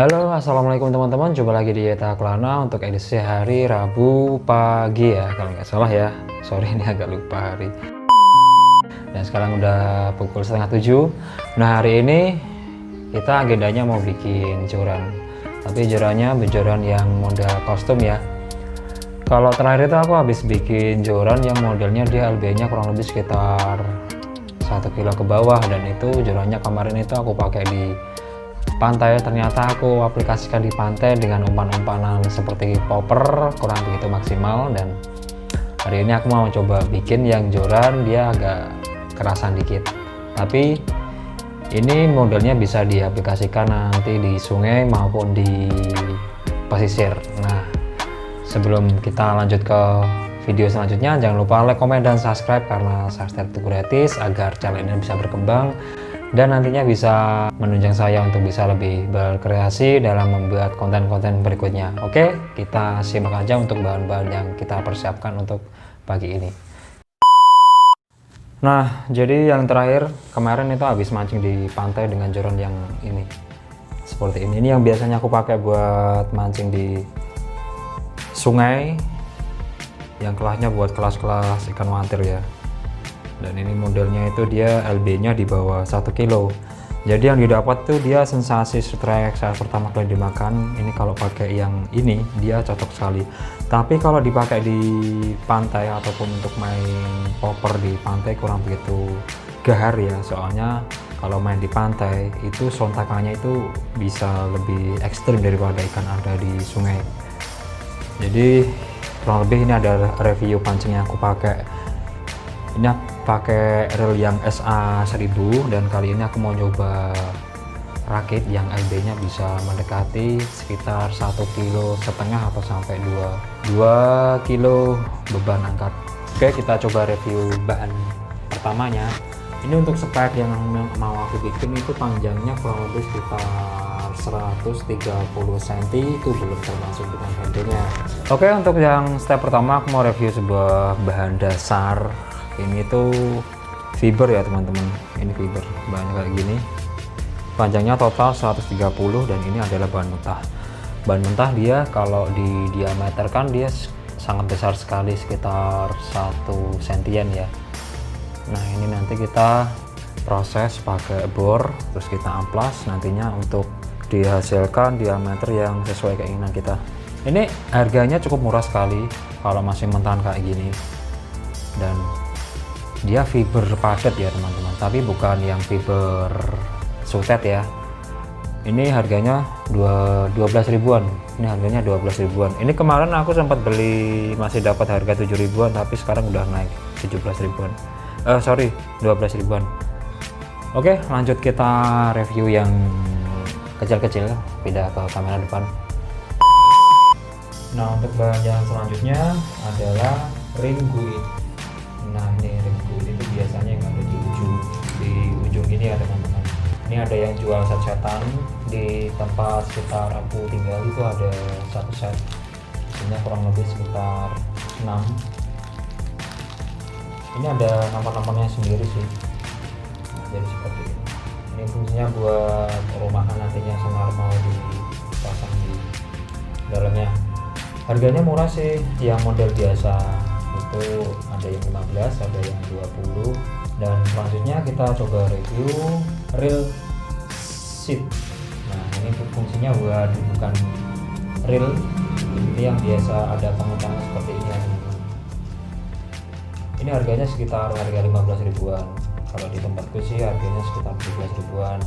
Halo, assalamualaikum teman-teman. Jumpa lagi di Yeta Klana untuk edisi hari Rabu pagi ya, kalau nggak salah ya. Sorry ini agak lupa hari. Dan sekarang udah pukul setengah 7. Nah hari ini kita agendanya mau bikin joran. Tapi jorannya joran yang model kostum ya. Kalau terakhir itu aku habis bikin joran yang modelnya dia LB-nya kurang lebih sekitar 1 kilo ke bawah, dan itu jorannya kemarin itu aku pakai di pantai. Ternyata aku aplikasikan di pantai dengan umpan-umpanan seperti popper kurang begitu maksimal, dan hari ini aku mau coba bikin yang joran dia agak kerasan dikit, tapi ini modelnya bisa diaplikasikan nanti di sungai maupun di pesisir. Nah sebelum kita lanjut ke video selanjutnya, jangan lupa like, komen, dan subscribe karena subscribe itu gratis agar channel ini bisa berkembang dan nantinya bisa menunjang saya untuk bisa lebih berkreasi dalam membuat konten-konten berikutnya. Oke, kita simak aja untuk bahan-bahan yang kita persiapkan untuk pagi ini. Nah, jadi yang terakhir kemarin itu habis mancing di pantai dengan joran yang ini. Seperti ini. Ini yang biasanya aku pakai buat mancing di sungai, yang kelasnya buat kelas-kelas ikan wantir ya. Dan ini modelnya itu dia LB-nya di bawah 1 kilo. Jadi yang didapat tuh dia sensasi strike saat pertama kali dimakan. Ini kalau pakai yang ini dia cocok sekali. Tapi kalau dipakai di pantai ataupun untuk main popper di pantai kurang begitu gahar ya. Soalnya kalau main di pantai itu sontakannya itu bisa lebih ekstrim daripada ikan ada di sungai. Jadi kurang lebih ini ada review pancing yang aku pakai. Ini pakai reel yang SA 1000, dan kali ini aku mau coba rakit yang LB-nya bisa mendekati sekitar 1,5 kilo atau sampai 2 kilo beban angkat. Oke, kita coba review bahan pertamanya. Ini untuk spek yang mau aku bikin itu panjangnya kurang lebih sekitar 130 cm, itu belum termasuk dengan handle-nya. Oke, untuk yang step pertama aku mau review sebuah bahan dasar. Ini tuh fiber ya teman-teman, ini fiber bahannya kayak gini, panjangnya total 130, dan ini adalah bahan mentah. Bahan mentah dia kalau di diameter kan dia sangat besar sekali, sekitar 1 sentian ya. Nah ini nanti kita proses pakai bor, terus kita amplas nantinya untuk dihasilkan diameter yang sesuai keinginan kita. Ini harganya cukup murah sekali kalau masih mentahan kayak gini, dan dia fiber padat ya teman-teman, tapi bukan yang fiber sutet ya. Ini harganya 12 ribuan. Ini harganya 12 ribuan. Ini kemarin aku sempat beli masih dapat harga 7 ribuan, tapi sekarang udah naik 17 ribuan. 12 ribuan. Oke, lanjut kita review yang kecil-kecil, pindah ke kamera depan. Nah, untuk bahan yang selanjutnya adalah ring guide. Nah, ini ring guide itu biasanya yang ada di ujung ini ya teman-teman. Ini ada yang jual set-setan di tempat sekitar aku tinggal, itu ada satu set. Ini kurang lebih sekitar 6. Ini ada nomor-nomornya sendiri sih. Nah, jadi seperti ini. Ini fungsinya buat rumahan nantinya senar mau dipasang di dalamnya. Harganya murah sih, yang model biasa itu ada yang 15, ada yang 20. Dan selanjutnya kita coba review reel seat. Nah ini fungsinya buat bukan reel, ini yang biasa ada pengutangan seperti ini ya. Ini harganya sekitar harga 15 ribuan. Kalau di tempatku sih harganya sekitar 17 ribuan.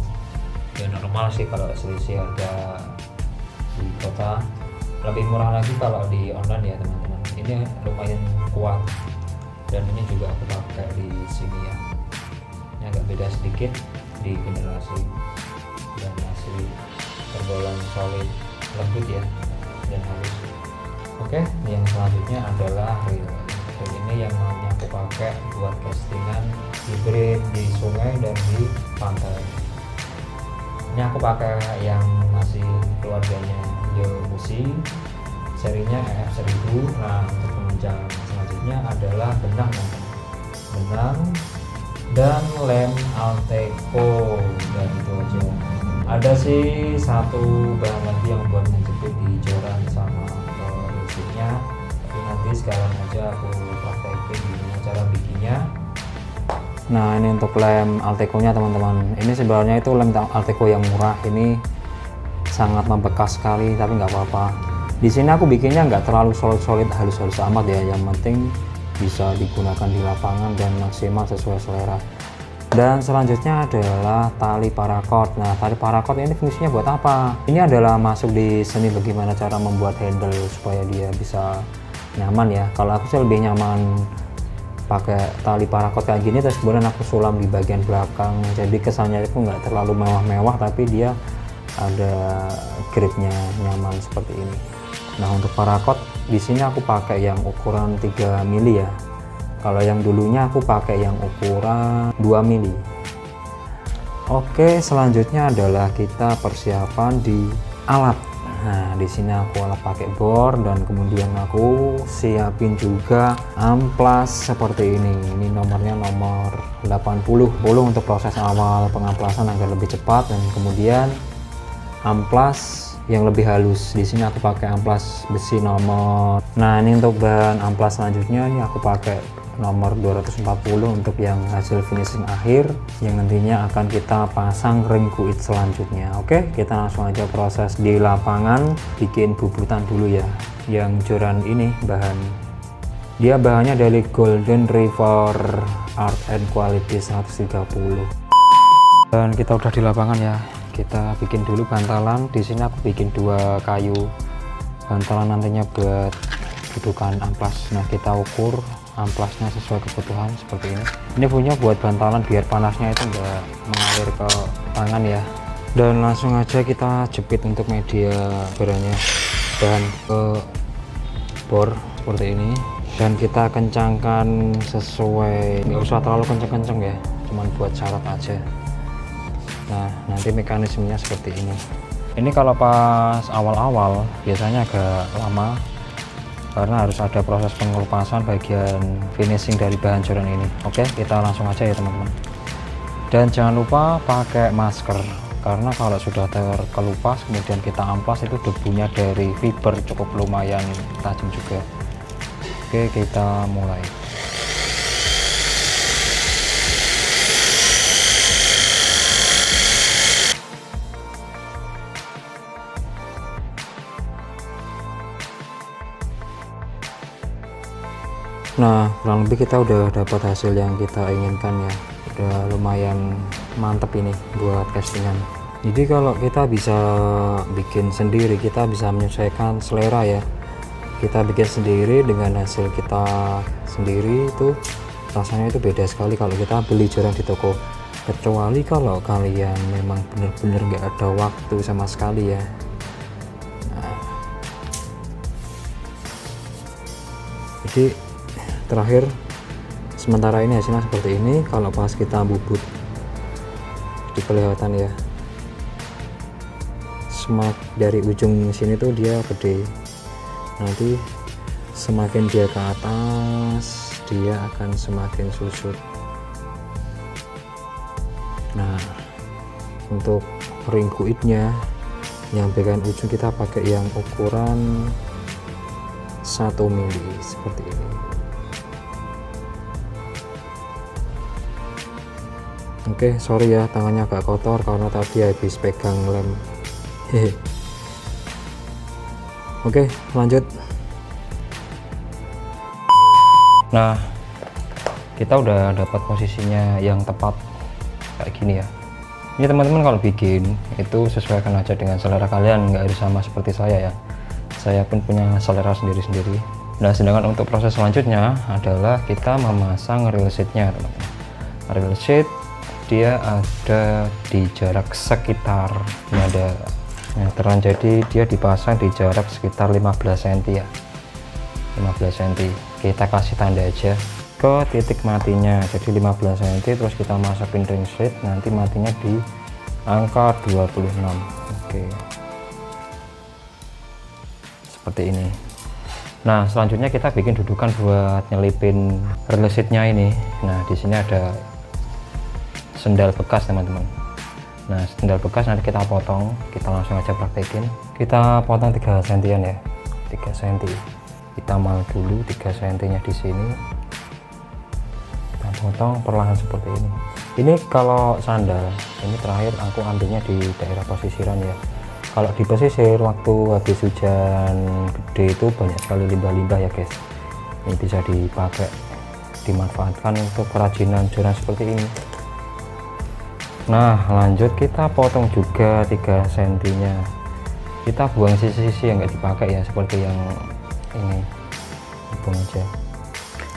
Ya normal sih kalau selisih harga di kota. Lebih murah lagi kalau di online ya teman-teman. Ini lumayan kuat, dan ini juga aku pakai di sini ya. Ini agak beda sedikit di generasi, dan masih tergolong solid, lembut ya, dan halus. Oke, yang selanjutnya adalah reel. Reel ini yang namanya aku pakai buat castingan hybrid di sungai dan di pantai. Ini aku pakai yang masih keluarganya Yomushi, serinya EF1000. Nah untuk penunjang selanjutnya adalah benang dan lem Alteco, dan itu aja. Ada sih satu bahan lagi yang buat menjepit di joran sama mesinnya, tapi nanti sekarang aja aku praktekin gimana cara bikinnya. Nah, ini untuk lem Alteco nya teman-teman. Ini sebenarnya itu lem Alteco yang murah, ini sangat membekas sekali, tapi nggak apa-apa. Di sini aku bikinnya nggak terlalu solid halus-halus amat ya, yang penting bisa digunakan di lapangan dan maksimal sesuai selera. Dan selanjutnya adalah tali paracord. Nah, tali paracord ini fungsinya buat apa? Ini adalah masuk di seni bagaimana cara membuat handle supaya dia bisa nyaman ya. Kalau aku sih lebih nyaman pakai tali paracord kayak gini, terus kemudian aku sulam di bagian belakang, jadi kesannya itu nggak terlalu mewah-mewah, tapi dia ada gripnya nyaman seperti ini. Nah, untuk paracord di sini aku pakai yang ukuran 3 mili ya. Kalau yang dulunya aku pakai yang ukuran 2 mili. Oke, selanjutnya adalah kita persiapan di alat. Nah, di sini aku pakai bor dan kemudian aku siapin juga amplas seperti ini. Ini nomornya nomor 80 untuk proses awal pengamplasan agar lebih cepat, dan kemudian amplas yang lebih halus. Di sini aku pakai amplas besi nomor. Nah, ini untuk bahan amplas selanjutnya ini aku pakai nomor 240 untuk yang hasil finishing akhir yang nantinya akan kita pasang ring kuit selanjutnya. Oke, kita langsung aja proses di lapangan, bikin bubutan dulu ya. Yang joran ini dia bahannya dari Golden River Art and Quality 130. Dan kita udah di lapangan ya. Kita bikin dulu bantalan. Di sini aku bikin 2 kayu bantalan nantinya buat dudukan amplas. Nah, kita ukur amplasnya sesuai kebutuhan seperti ini. Ini punya buat bantalan biar panasnya itu enggak mengalir ke tangan ya. Dan langsung aja kita jepit untuk media bahannya ke bor seperti ini, dan kita kencangkan sesuai, nggak usah terlalu kenceng-kenceng ya, cuman buat syarat aja. Nah, nanti mekanismenya seperti ini. Ini kalau pas awal-awal biasanya agak lama karena harus ada proses pengelupasan bagian finishing dari bahan joran ini. Oke, kita langsung aja ya teman-teman. Dan jangan lupa pakai masker, karena kalau sudah terkelupas kemudian kita amplas itu debunya dari fiber cukup lumayan tajam juga. Oke, kita mulai. Nah, kurang lebih kita udah dapat hasil yang kita inginkan ya. Udah lumayan mantep ini buat castingan. Jadi kalau kita bisa bikin sendiri, kita bisa menyesuaikan selera ya. Kita bikin sendiri dengan hasil kita sendiri itu rasanya itu beda sekali kalau kita beli joran di toko. Kecuali kalau kalian memang bener-bener nggak ada waktu sama sekali ya. Nah, jadi terakhir sementara ini hasilnya seperti ini. Kalau pas kita bubut di kelihatan ya, semak dari ujung sini tuh dia gede, nanti semakin dia ke atas dia akan semakin susut. Nah, untuk ring kuitnya yang bagian ujung kita pakai yang ukuran 1 mili seperti ini. Oke, sorry ya tangannya agak kotor karena tadi habis pegang lem. Hehe. Oke, lanjut. Nah, kita udah dapat posisinya yang tepat kayak gini ya. Ini teman-teman kalau bikin itu sesuaikan aja dengan selera kalian, nggak harus sama seperti saya ya. Saya pun punya selera sendiri-sendiri. Nah, sedangkan untuk proses selanjutnya adalah kita memasang reel sheet-nya, teman-teman. Reel sheet dia ada di jarak sekitar, ini ada meteran, jadi dia dipasang di jarak sekitar 15 cm ya, 15 cm. Kita kasih tanda aja ke titik matinya, jadi 15 cm, terus kita masukin ring sheet, nanti matinya di angka 26. Oke, seperti ini. Nah, selanjutnya kita bikin dudukan buat nyelipin reel sheet-nya ini. Nah, di sini ada sendal bekas teman-teman. Nah sendal bekas nanti kita potong, kita langsung aja praktekin. Kita potong 3 sentian ya, 3 cm. Kita mal dulu 3 cm nya di sini. Kita potong perlahan seperti ini. Ini kalau sandal, ini terakhir aku ambilnya di daerah pesisiran ya. Kalau di pesisir waktu habis hujan gede itu banyak sekali limbah-limbah ya guys. Ini bisa dipakai, dimanfaatkan untuk kerajinan joran seperti ini. Nah lanjut kita potong juga 3 cm nya. Kita buang sisi-sisi yang nggak dipakai ya, seperti yang ini, buang aja.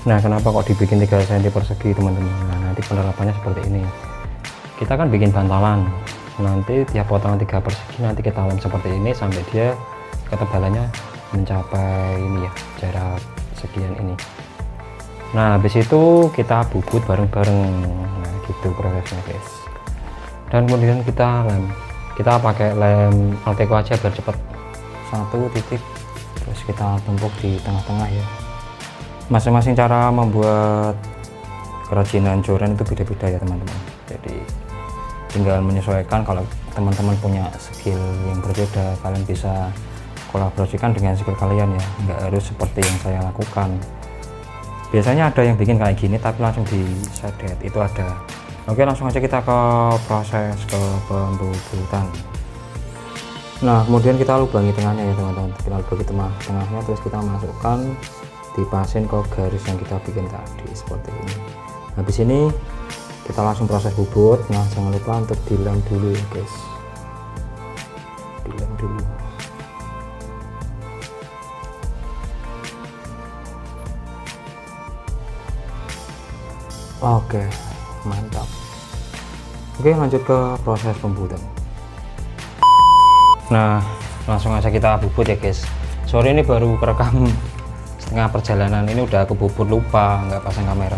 Nah kenapa kok dibikin 3 cm persegi teman-teman? Nah nanti penerapannya seperti ini. Kita kan bikin bantalan, nanti tiap potongan 3 persegi nanti kita lem seperti ini sampai dia ketebalannya mencapai ini ya, jarak sekian ini. Nah habis itu kita bubut bareng-bareng. Nah gitu prosesnya guys. Dan kemudian kita lem, kita pakai lem Alteco aja biar cepet, 1 titik, terus kita tumpuk di tengah-tengah ya. Masing-masing cara membuat kerajinan joran itu beda-beda ya teman-teman, jadi tinggal menyesuaikan. Kalau teman-teman punya skill yang berbeda, kalian bisa kolaborasikan dengan skill kalian ya, nggak harus seperti yang saya lakukan. Biasanya ada yang bikin kayak gini tapi langsung di sedet, itu ada. Oke langsung aja kita ke proses ke pembubutan. Nah kemudian kita lubangi tengahnya ya teman-teman, kita lubangi tengahnya, terus kita masukkan, dipasin ke garis yang kita bikin tadi seperti ini. Habis ini kita langsung proses bubut. Nah jangan lupa untuk dilem dulu ya guys, dilem dulu. Oke mantap. Oke lanjut ke proses pembubutan. Nah langsung aja kita bubut ya guys. Sorry ini baru kerekam setengah perjalanan, ini udah aku bubut lupa nggak pasang kamera.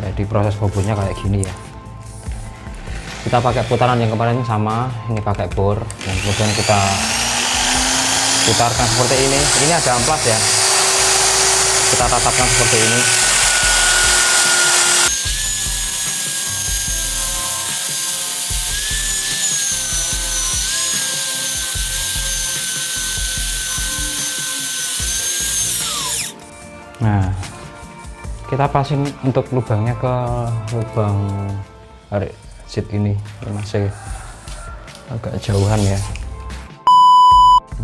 Jadi proses bubutnya kayak gini ya. Kita pakai putaran yang kemarin sama, ini pakai bor, dan kemudian kita putarkan seperti ini. Ini ada amplas ya, kita tatapkan seperti ini. Nah kita pasin untuk lubangnya ke lubang seat ini masih agak jauhan ya.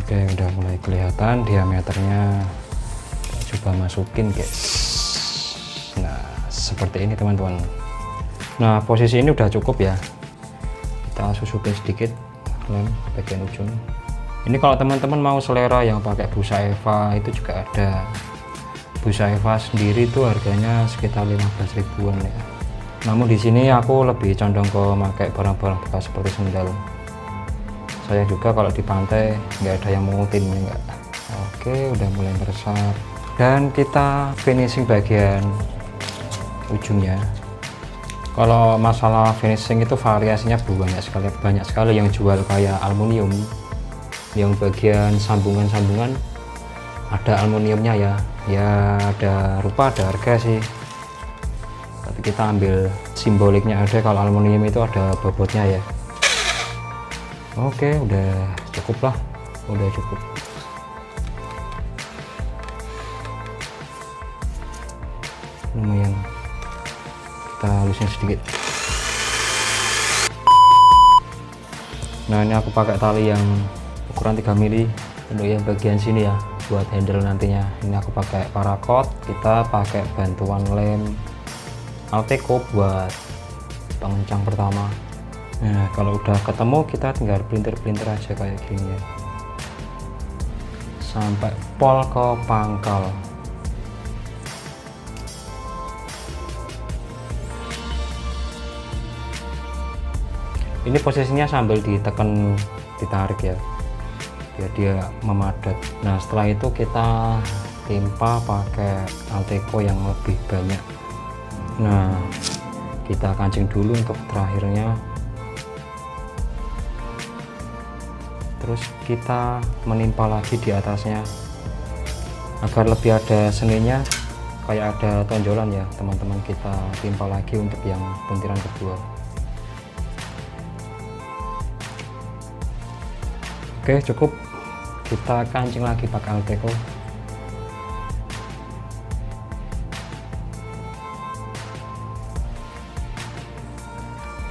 Oke udah mulai kelihatan diameternya, kita coba masukin guys. Nah seperti ini teman-teman. Nah posisi ini udah cukup ya, kita susupin sedikit lem bagian ujung ini. Kalau teman-teman mau selera yang pakai busa Eva itu juga ada. Busa Eva sendiri itu harganya sekitar 15 ribuan ya. Namun di sini aku lebih condong ke pakai barang-barang bekas seperti sendal. Saya juga kalau di pantai nggak ada yang mengutin ya enggak. Oke udah mulai meresap, dan kita finishing bagian ujungnya. Kalau masalah finishing itu variasinya banyak sekali yang jual kayak aluminium, yang bagian sambungan-sambungan ada aluminiumnya ya. Ya ada rupa ada harga sih, tapi kita ambil simboliknya ada. Kalau aluminium itu ada bobotnya ya. Oke udah cukup lah, udah cukup. Lumayan, kita halusin sedikit. Nah ini aku pakai tali yang ukuran 3 mili untuk yang bagian sini ya, buat handle nantinya. Ini aku pakai paracord, kita pakai bantuan lem Alteco buat pengencang pertama. Nah kalau udah ketemu kita tinggal pelintir-pelintir aja kayak gini ya, sampai pol ke pangkal. Ini posisinya sambil ditekan, ditarik ya, biar dia memadat. Nah setelah itu kita timpa pakai Alteco yang lebih banyak. Nah kita kancing dulu untuk terakhirnya, terus kita menimpa lagi di atasnya agar lebih ada seninya, kayak ada tonjolan ya teman-teman. Kita timpa lagi untuk yang puntiran kedua. Oke, cukup. Kita kancing lagi pakai Alteco.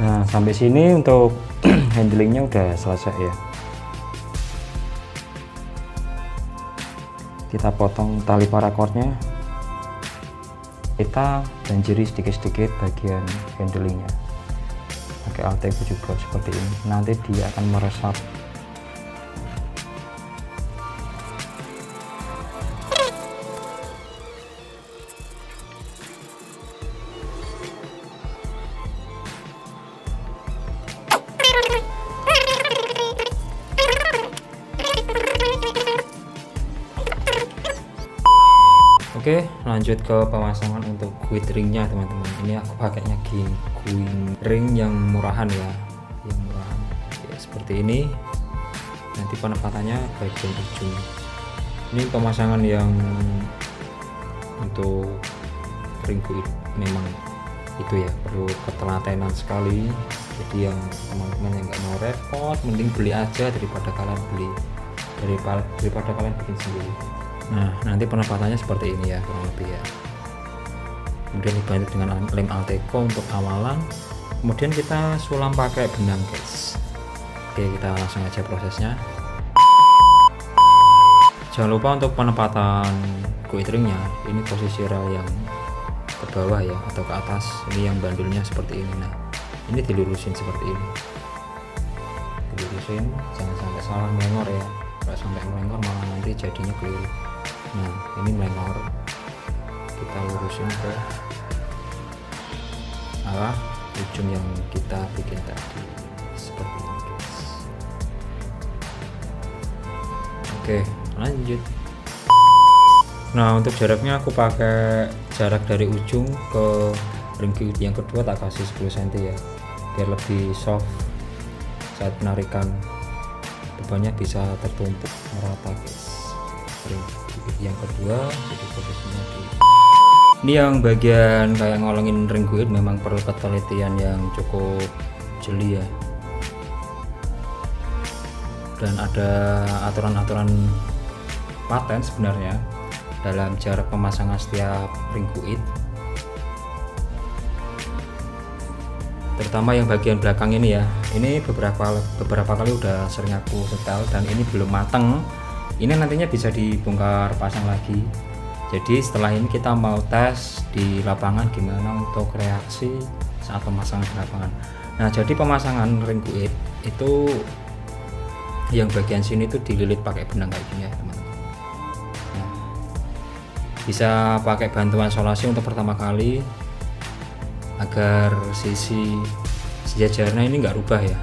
Nah, sampai sini untuk handlingnya udah selesai ya. Kita potong tali parakornya, kita banjiri sedikit-sedikit bagian handlingnya pakai Alteco juga seperti ini. Nanti dia akan meresap. Oke, lanjut ke pemasangan untuk guide ringnya teman-teman. Ini aku pakainya guide ring yang murahan ya, yang murahan ya, seperti ini. Nanti penempatannya bagian ujung. Ini pemasangan yang untuk ring guide memang itu ya, perlu ketelatenan sekali. Jadi yang teman-teman yang nggak mau repot, mending beli aja daripada kalian bikin sendiri. Nah, nanti penempatannya seperti ini ya, kurang lebih ya. Kemudian dibantu dengan lem Alteco untuk awalan. Kemudian kita sulam pakai benang, guys. Oke, kita langsung aja prosesnya. Jangan lupa untuk penempatan guide ringnya, ini posisi rel yang ke bawah ya, atau ke atas. Ini yang bandulnya seperti ini. Nah, ini dilurusin seperti ini. Dilurusin, jangan sampai salah melengor ya. Kalau sampai melengor malah nanti jadinya keliru. Nah, ini melengor, kita lurusin ke arah ujung yang kita bikin tadi seperti ini, guys. Oke, lanjut. Nah, untuk jaraknya aku pakai jarak dari ujung ke ring guide yang kedua tak kasih 10 cm ya, biar lebih soft saat penarikan, bebannya bisa tertumpuk merata, guys. Ring yang kedua jadi posisinya di ini yang bagian kayak ngolongin ring guide memang perlu ketelitian yang cukup jeli ya, dan ada aturan-aturan paten sebenarnya dalam jarak pemasangan setiap ring guide, terutama yang bagian belakang ini ya. Ini beberapa kali udah sering aku setel dan ini belum mateng. Ini nantinya bisa dibongkar pasang lagi. Jadi setelah ini kita mau tes di lapangan gimana untuk reaksi saat pemasangan di lapangan. Nah, jadi pemasangan ring guide itu yang bagian sini tuh dililit pakai benang kayak gini ya teman-teman. Nah, bisa pakai bantuan solasi untuk pertama kali agar sisi sejajarnya ini nggak rubah ya.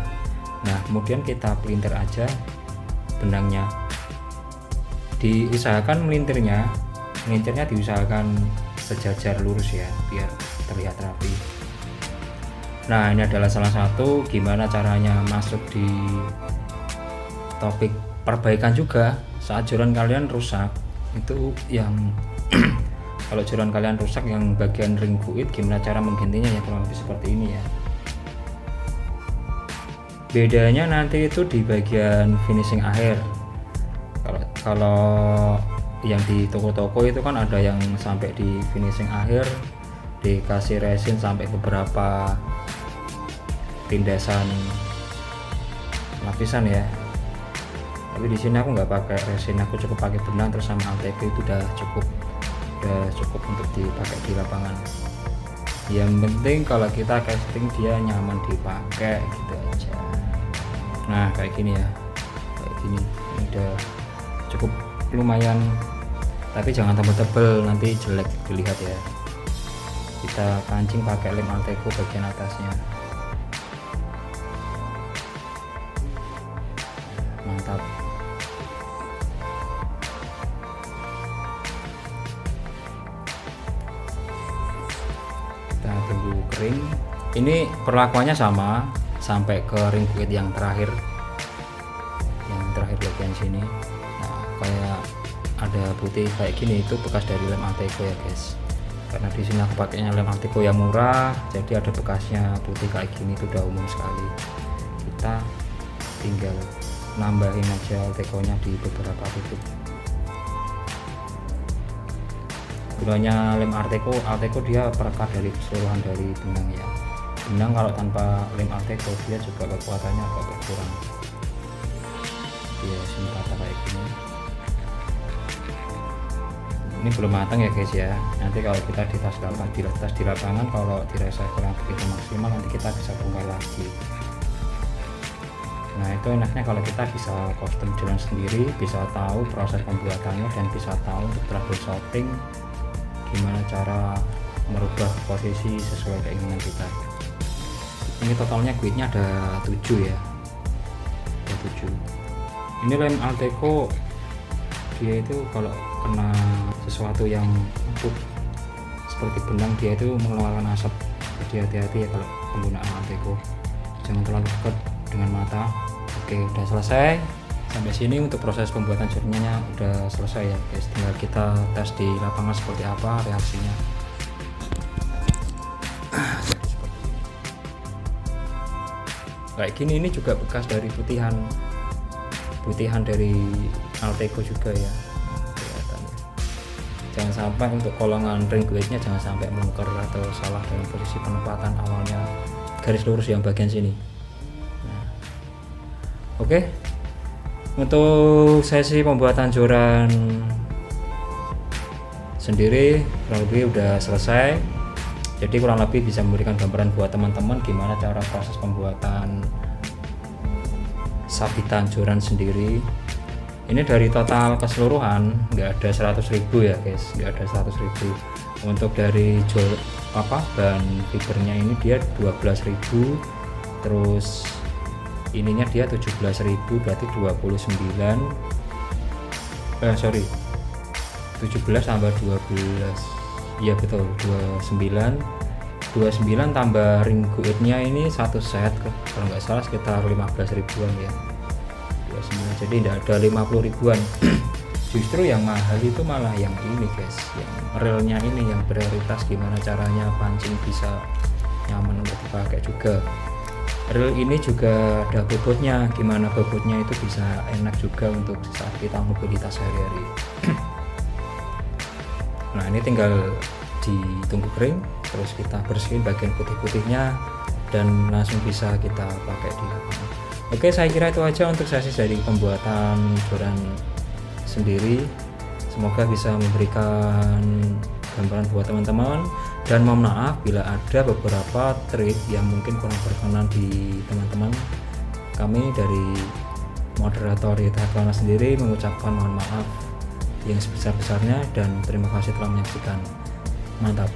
Nah, kemudian kita pelintir aja benangnya. Diusahakan melintirnya diusahakan sejajar lurus ya, biar terlihat rapi. Nah, ini adalah salah satu gimana caranya masuk di topik perbaikan juga saat joran kalian rusak. Itu yang kalau joran kalian rusak yang bagian ring guide, gimana cara menggantinya ya, kurang lebih seperti ini ya. Bedanya nanti itu di bagian finishing akhir. Kalau yang di toko-toko itu kan ada yang sampai di finishing akhir dikasih resin sampai beberapa tindasan lapisan ya. Tapi di sini aku nggak pakai resin, aku cukup pakai benang terus sama Alteco, itu udah cukup untuk dipakai di lapangan. Yang penting kalau kita casting dia nyaman dipakai gitu aja. Nah, kayak gini ya, kayak gini. Ini udah cukup lumayan, tapi jangan terlalu tebel, nanti jelek dilihat ya. Kita kancing pakai lem Alteco bagian atasnya. Mantap. Kita tunggu kering. Ini perlakuannya sama sampai ke ring guide yang terakhir bagian sini. Nah, kayak ada putih kayak gini, itu bekas dari lem Alteco ya guys, karena di sini aku pakainya lem Alteco yang murah, jadi ada bekasnya putih kayak gini, itu udah umum sekali. Kita tinggal nambahin aja tekonya di beberapa titik. Gunanya lem Arteco dia perekat dari keseluruhan dari benang ya. Benang kalau tanpa lem Arteco dia juga kekuatannya agak berkurang. Ya sini rata kayak gini. Ini belum matang ya guys ya. Nanti kalau kita di tas di lapangan kalau dirasa kurang begitu maksimal, nanti kita bisa bongkar lagi. Nah itu enaknya kalau kita bisa custom joran sendiri, bisa tahu proses pembuatannya dan bisa tahu untuk troubleshooting gimana cara merubah posisi sesuai keinginan kita. Ini totalnya guide-nya ada 7 ya, ada 7. Ini lem Arteco dia itu kalau kena sesuatu yang empuk seperti benang dia itu mengeluarkan asap, jadi hati-hati ya kalau penggunaan Arteco, jangan terlalu dekat dengan mata. Oke, udah selesai. Sampai sini untuk proses pembuatan jorannya udah selesai ya guys, tinggal kita tes di lapangan seperti apa reaksinya. Kayak gini, ini juga bekas dari putihan dari Arteco juga ya, kelihatannya. Jangan sampai untuk kolongan ring guide-nya jangan sampai melengker atau salah dalam posisi penempatan awalnya garis lurus yang bagian sini. Nah, oke. Untuk sesi pembuatan joran sendiri kurang lebih udah selesai, jadi kurang lebih bisa memberikan gambaran buat teman-teman gimana cara proses pembuatan sabitan joran sendiri. Ini dari total keseluruhan nggak ada 100.000 ya guys, nggak ada 100.000. Untuk dari bahan fibernya ini dia 12.000, terus ininya dia 17.000, berarti 17 tambah 12, iya betul 29 tambah ring guide-nya ini satu set kalau nggak salah sekitar 15 ribuan ya, 29, jadi tidak ada 50 ribuan. Justru yang mahal itu malah yang ini guys, yang relnya ini yang prioritas, gimana caranya pancing bisa nyaman untuk dipakai juga. Reel ini juga ada bobotnya, gimana bobotnya itu bisa enak juga untuk saat kita mobilitas sehari-hari. Nah ini tinggal ditunggu kering, terus kita bersihin bagian putih-putihnya dan langsung bisa kita pakai di lapangan. Oke, saya kira itu aja untuk sesi dari pembuatan joran sendiri. Semoga bisa memberikan gambaran buat teman-teman, dan mohon maaf bila ada beberapa trik yang mungkin kurang berkenan di teman-teman. Kami dari moderator Yaitu Hartono sendiri mengucapkan mohon maaf yang sebesar-besarnya dan terima kasih telah menyaksikan. Mantap.